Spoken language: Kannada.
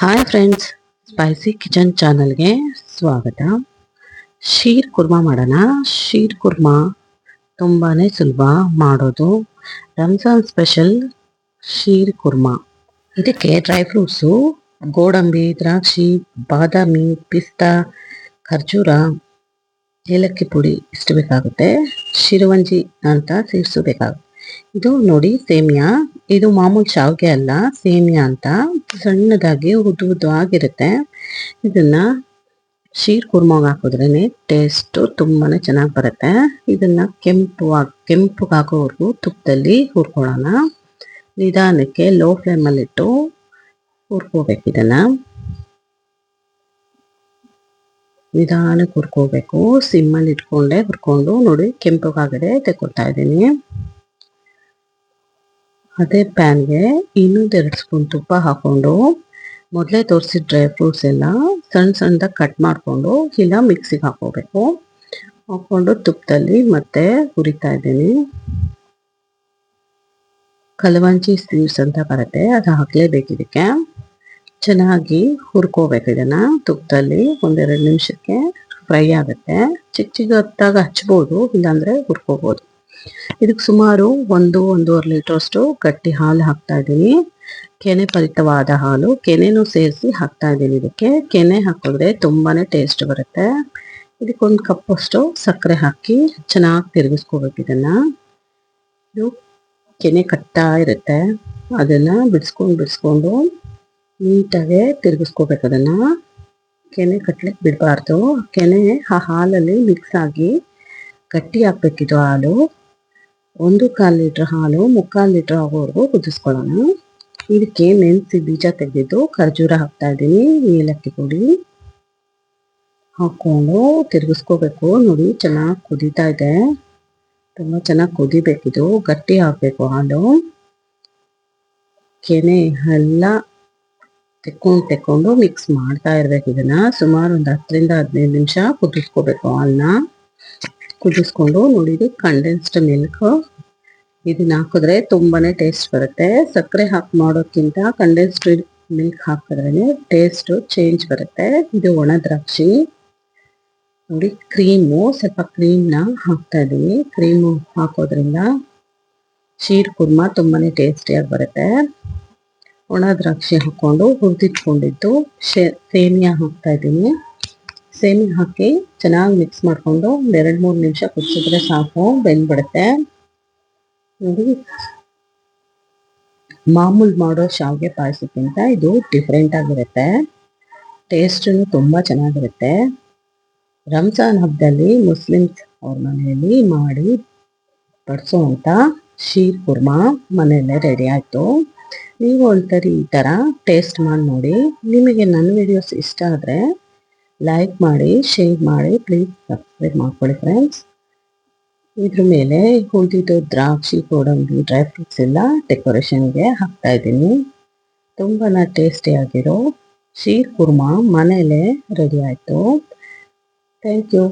ಹಾಯ್ ಫ್ರೆಂಡ್ಸ್, ಸ್ಪೈಸಿ ಕಿಚನ್ ಚಾನಲ್ಗೆ ಸ್ವಾಗತ. ಶೀರ್ ಕುರ್ಮಾ ಮಾಡೋಣ. ಶೀರ್ ಕುರ್ಮಾ ತುಂಬಾ ಸುಲಭ ಮಾಡೋದು. ರಂಜಾನ್ ಸ್ಪೆಷಲ್ ಶೀರ್ ಕುರ್ಮಾ. ಇದಕ್ಕೆ ಡ್ರೈ ಫ್ರೂಟ್ಸು, ಗೋಡಂಬಿ, ದ್ರಾಕ್ಷಿ, ಬಾದಾಮಿ, ಪಿಸ್ತಾ, ಖರ್ಜೂರ, ಏಲಕ್ಕಿ ಪುಡಿ ಇಷ್ಟು ಬೇಕಾಗುತ್ತೆ. ಶಿರವಂಜಿ ಅಂತ ಸೀಡ್ಸು ಬೇಕಾಗುತ್ತೆ. ಇದು ನೋಡಿ ಸೇಮಿಯಾ. ಇದು ಮಾಮೂಲಿ ಶಾವಿಗೆ ಅಲ್ಲ, ಸೇಮಿಯಾ ಅಂತ ಸಣ್ಣದಾಗಿ ಉದ್ದುದ್ದಾಗಿರುತ್ತೆ. ಇದನ್ನ ಶೀರ್ ಕುರ್ಮಾಗೆ ಹಾಕಿದ್ರೇ ಟೇಸ್ಟು ತುಂಬಾ ಚೆನ್ನಾಗಿ ಬರುತ್ತೆ. ಇದನ್ನ ಕೆಂಪುಗಾಗೋವರೆಗೂ ತುಪ್ಪದಲ್ಲಿ ಹುರ್ಕೊಳ್ಳೋಣ. ನಿಧಾನಕ್ಕೆ ಲೋ ಫ್ಲೇಮಲ್ಲಿಟ್ಟು ಹುರ್ಕೋಬೇಕು. ಇದನ್ನ ನಿಧಾನಕ್ಕೆ ಹುರ್ಕೋಬೇಕು. ಸಿಮ್ಮಲ್ಲಿ ಇಟ್ಕೊಂಡೆ ಹುರ್ಕೊಂಡು ನೋಡಿ ಕೆಂಪುಗಾಗದೆ ತೆಕ್ಕೊಳ್ತಾ ಇದ್ದೀನಿ. ಅದೇ ಪ್ಯಾನ್ಗೆ 2 ಸ್ಪೂನ್ ತುಪ್ಪ ಹಾಕ್ಕೊಂಡು ಮೊದಲೇ ತೋರಿಸಿದ ಡ್ರೈ ಫ್ರೂಟ್ಸ್ ಎಲ್ಲ ಸಣ್ಣದಾಗಿ ಕಟ್ ಮಾಡಿಕೊಂಡು ಇಲ್ಲ ಮಿಕ್ಸಿಗೆ ಹಾಕ್ಕೋಬೇಕು. ಹಾಕ್ಕೊಂಡು ತುಪ್ಪದಲ್ಲಿ ಮತ್ತೆ ಹುರಿತಾ ಇದ್ದೀನಿ. ಕಲವಂಚಿ ಸೀಡ್ಸ್ ಅಂತ ಬರುತ್ತೆ, ಅದು ಹಾಕಲೇಬೇಕು. ಇದಕ್ಕೆ ಚೆನ್ನಾಗಿ ಹುರ್ಕೋಬೇಕು. ಇದನ್ನು ತುಪ್ಪದಲ್ಲಿ 1-2 ನಿಮಿಷಕ್ಕೆ ಫ್ರೈ ಆಗುತ್ತೆ. ಚಿಕ್ಕದಾಗಿ ಹಚ್ಬೋದು, ಇಲ್ಲಾಂದರೆ ಹುರ್ಕೋಬೋದು. ಇದಕ್ಕೆ ಸುಮಾರು 1-1.5 ಲೀಟರ್ ಅಷ್ಟು ಗಟ್ಟಿ ಹಾಲು ಹಾಕ್ತಾ ಇದ್ದೀನಿ. ಕೆನೆ ಪರಿತವಾದ ಹಾಲು, ಕೆನೆನೂ ಸೇರಿಸಿ ಹಾಕ್ತಾ ಇದ್ದೀನಿ. ಇದಕ್ಕೆ ಕೆನೆ ಹಾಕಿದ್ರೆ ತುಂಬಾ ಟೇಸ್ಟ್ ಬರುತ್ತೆ. ಇದಕ್ಕೊಂದು ಕಪ್ಪಷ್ಟು ಸಕ್ಕರೆ ಹಾಕಿ ಚೆನ್ನಾಗಿ ತಿರುಗಿಸ್ಕೋಬೇಕು. ಇದು ಕೆನೆ ಕಟ್ತಾ ಇರುತ್ತೆ, ಅದನ್ನು ಬಿಡಿಸ್ಕೊಂಡು ನೀಟಾಗೆ ತಿರುಗಿಸ್ಕೋಬೇಕು. ಅದನ್ನು ಕೆನೆ ಕಟ್ಲಿಕ್ಕೆ ಬಿಡಬಾರ್ದು. ಕೆನೆ ಆ ಹಾಲಲ್ಲಿ ಮಿಕ್ಸ್ ಆಗಿ ಗಟ್ಟಿ ಹಾಕ್ಬೇಕಿದು ಹಾಲು. 1/4 ಲೀಟರ್ ಹಾಲು 3/4 ಲೀಟರ್ ಆಗೋವರೆಗೂ ಕುದಿಸ್ಕೊಳ್ಳೋಣ. ಇದಕ್ಕೆ ಮೆಣಸಿ ಬೀಜ ತೆಗೆದಿದ್ದು ಖರ್ಜೂರ ಹಾಕ್ತಾ ಇದ್ದೀನಿ. ಏಲಕ್ಕಿ ಪುಡಿ ಹಾಕ್ಕೊಂಡು ತಿರುಗಿಸ್ಕೋಬೇಕು. ನೋಡಿ ಚೆನ್ನಾಗಿ ಕುದೀತಾ ಇದೆ, ತುಂಬ ಚೆನ್ನಾಗಿ ಕುದಿಬೇಕಿದು. ಗಟ್ಟಿ ಆಗಬೇಕು ಹಾಲು. ಕೆನೆ ಎಲ್ಲ ತೆಕ್ಕೊಂಡು ಮಿಕ್ಸ್ ಮಾಡ್ತಾ ಇರಬೇಕು. ಇದನ್ನು ಸುಮಾರು 10-15 ನಿಮಿಷ ಕುದಿಸ್ಕೋಬೇಕು. ಹಾಲನ್ನ ಕುದಿಸ್ಕೊಂಡು ನೋಡಿ, ಇದು ಕಂಡೆನ್ಸ್ಡ್ ಮಿಲ್ಕ್. ಇದನ್ನ ಹಾಕಿದ್ರೆ ತುಂಬಾ ಟೇಸ್ಟ್ ಬರುತ್ತೆ. ಸಕ್ಕರೆ ಹಾಕಿ ಮಾಡೋಕ್ಕಿಂತ ಕಂಡೆನ್ಸ್ಡ್ ಮಿಲ್ಕ್ ಹಾಕಿದ್ರೆ ಟೇಸ್ಟು ಚೇಂಜ್ ಬರುತ್ತೆ. ಇದು ಒಣ ದ್ರಾಕ್ಷಿ ನೋಡಿ. ಸ್ವಲ್ಪ ಕ್ರೀಮ್ನ ಹಾಕ್ತಾ ಇದ್ದೀನಿ. ಕ್ರೀಮು ಹಾಕೋದ್ರಿಂದ ಶೀರ್ ಕುರ್ಮಾ ತುಂಬಾ ಟೇಸ್ಟಿಯಾಗಿ ಬರುತ್ತೆ. ಒಣ ದ್ರಾಕ್ಷಿ ಹಾಕ್ಕೊಂಡು ಹುರಿದಿಟ್ಕೊಂಡಿದ್ದು ಸೇಮಿಯಾ ಹಾಕ್ತಾ ಇದ್ದೀನಿ. ಸೇಮಿಯಾ ಹಾಕಿ ಚೆನ್ನಾಗಿ ಮಿಕ್ಸ್ ಮಾಡಿಕೊಂಡು 2-3 ನಿಮಿಷ ಕುದಿಸಿದ್ರೆ ಸಾಕು, ಬೆಂದ್ಬಿಡುತ್ತೆ. ನೋಡಿ, ಮಾಮೂಲು ಮಾಡೋ ಶಾವಿಗೆ ಪಾಯಸಕ್ಕಿಂತ ಇದು ಡಿಫ್ರೆಂಟ್ ಆಗಿರುತ್ತೆ. ಟೇಸ್ಟೂ ತುಂಬ ಚೆನ್ನಾಗಿರುತ್ತೆ. ರಂಜಾನ್ ಹಬ್ಬದಲ್ಲಿ ಮುಸ್ಲಿಮ್ಸ್ ಅವ್ರ ಮನೆಯಲ್ಲಿ ಮಾಡಿ ಬಡಿಸೋವಂಥ ಶೀರ್ ಕುರ್ಮಾ ಮನೆಯಲ್ಲೇ ರೆಡಿ ಆಯಿತು. ನೀವು ಒಂದ್ಸರಿ ಈ ಥರ ಟೇಸ್ಟ್ ಮಾಡಿ ನೋಡಿ. ನಿಮಗೆ ನನ್ನ ವಿಡಿಯೋಸ್ ಇಷ್ಟ ಆದರೆ ಲೈಕ್ ಮಾಡಿ, ಶೇರ್ ಮಾಡಿ, ಪ್ಲೀಸ್ ಸಬ್ಸ್ಕ್ರೈಬ್ ಮಾಡ್ಕೊಳ್ಳಿ ಫ್ರೆಂಡ್ಸ್. ಇದ್ರ ಮೇಲೆ ಉಳಿದಿದ್ದು ದ್ರಾಕ್ಷಿ, ಗೋಡಂಬಿ, ಡ್ರೈ ಫ್ರೂಟ್ಸ್ ಎಲ್ಲ ಡೆಕೋರೇಷನ್ಗೆ ಹಾಕ್ತಾ ಇದ್ದೀನಿ. ತುಂಬಾ ಟೇಸ್ಟಿಯಾಗಿರೋ ಶೀರ್ ಕುರ್ಮಾ ಮನೆಯಲ್ಲೇ ರೆಡಿ ಆಯಿತು. Thank you.